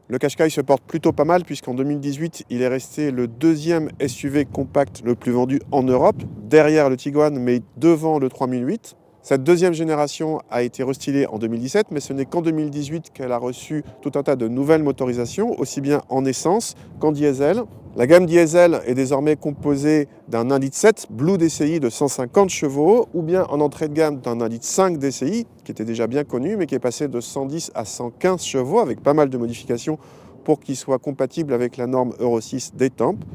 Le Qashqai se porte plutôt pas mal puisqu'en 2018, il est resté le deuxième SUV compact le plus vendu en Europe, derrière le Tiguan mais devant le 3008. Cette deuxième génération a été restylée en 2017, mais ce n'est qu'en 2018 qu'elle a reçu tout un tas de nouvelles motorisations, aussi bien en essence qu'en diesel. La gamme diesel est désormais composée d'un 1,7 litre Blue DCI de 150 chevaux, ou bien en entrée de gamme d'un 1,5 litre DCI, qui était déjà bien connu, mais qui est passé de 110 à 115 chevaux, avec pas mal de modifications pour qu'il soit compatible avec la norme Euro 6 des tempes.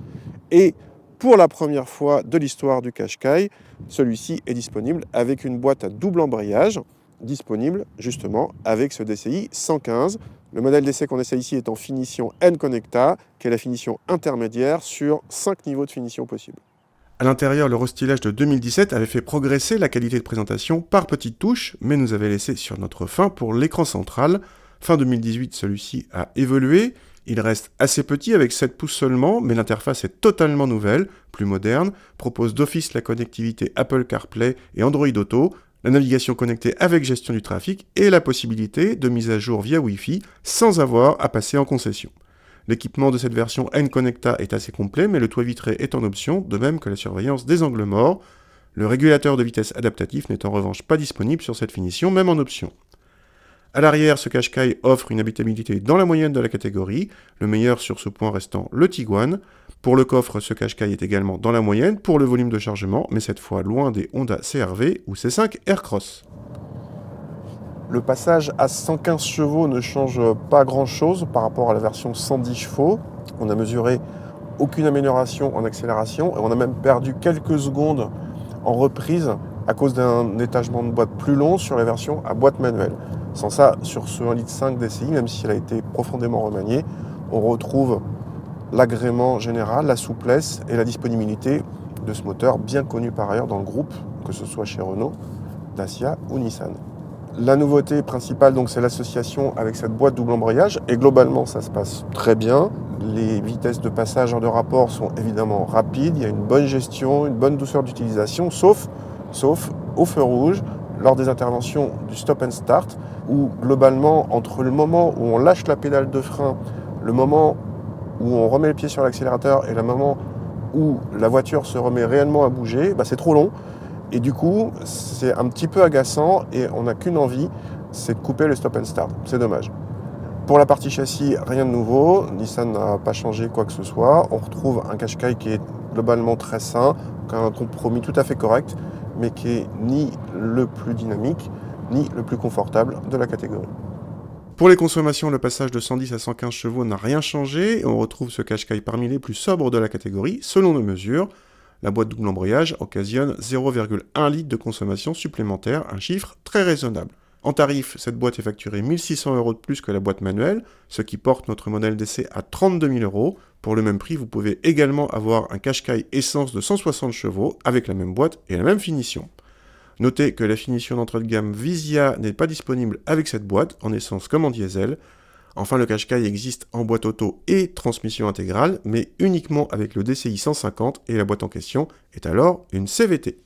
Et pour la première fois de l'histoire du Qashqai, celui-ci est disponible avec une boîte à double embrayage, disponible justement avec ce DCI 115. Le modèle d'essai qu'on essaie ici est en finition N-Connecta, qui est la finition intermédiaire sur 5 niveaux de finition possibles. À l'intérieur, le restylage de 2017 avait fait progresser la qualité de présentation par petites touches, mais nous avait laissé sur notre faim pour l'écran central. Fin 2018, celui-ci a évolué. Il reste assez petit avec 7 pouces seulement, mais l'interface est totalement nouvelle, plus moderne, propose d'office la connectivité Apple CarPlay et Android Auto, la navigation connectée avec gestion du trafic et la possibilité de mise à jour via Wi-Fi sans avoir à passer en concession. L'équipement de cette version N-Connecta est assez complet, mais le toit vitré est en option, de même que la surveillance des angles morts. Le régulateur de vitesse adaptatif n'est en revanche pas disponible sur cette finition, même en option. À l'arrière, ce Qashqai offre une habitabilité dans la moyenne de la catégorie, le meilleur sur ce point restant le Tiguan. Pour le coffre, ce Qashqai est également dans la moyenne pour le volume de chargement, mais cette fois loin des Honda CR-V ou C5 Aircross. Le passage à 115 chevaux ne change pas grand-chose par rapport à la version 110 chevaux. On n'a mesuré aucune amélioration en accélération et on a même perdu quelques secondes en reprise à cause d'un étagement de boîte plus long sur la version à boîte manuelle. Sans ça, sur ce 1,5 litre DCI, même si elle a été profondément remaniée, on retrouve l'agrément général, la souplesse et la disponibilité de ce moteur bien connu par ailleurs dans le groupe, que ce soit chez Renault, Dacia ou Nissan. La nouveauté principale, donc, c'est l'association avec cette boîte double embrayage et globalement ça se passe très bien. Les vitesses de passage hors de rapport sont évidemment rapides, il y a une bonne gestion, une bonne douceur d'utilisation, sauf au feu rouge, lors des interventions du stop and start, où globalement, entre le moment où on lâche la pédale de frein, le moment où on remet le pied sur l'accélérateur et le moment où la voiture se remet réellement à bouger, c'est trop long. Et du coup, c'est un petit peu agaçant et on n'a qu'une envie, c'est de couper le stop and start. C'est dommage. Pour la partie châssis, rien de nouveau. Nissan n'a pas changé quoi que ce soit. On retrouve un Qashqai qui est globalement très sain, qui a un compromis tout à fait correct, mais qui est ni le plus dynamique, ni le plus confortable de la catégorie. Pour les consommations, le passage de 110 à 115 chevaux n'a rien changé et on retrouve ce Qashqai parmi les plus sobres de la catégorie, selon nos mesures. La boîte double embrayage occasionne 0,1 litre de consommation supplémentaire, un chiffre très raisonnable. En tarif, cette boîte est facturée 1 600 € de plus que la boîte manuelle, ce qui porte notre modèle d'essai à 32 000 €. Pour le même prix, vous pouvez également avoir un Qashqai essence de 160 chevaux avec la même boîte et la même finition. Notez que la finition d'entrée de gamme Visia n'est pas disponible avec cette boîte, en essence comme en diesel. Enfin, le Qashqai existe en boîte auto et transmission intégrale, mais uniquement avec le DCI 150 et la boîte en question est alors une CVT.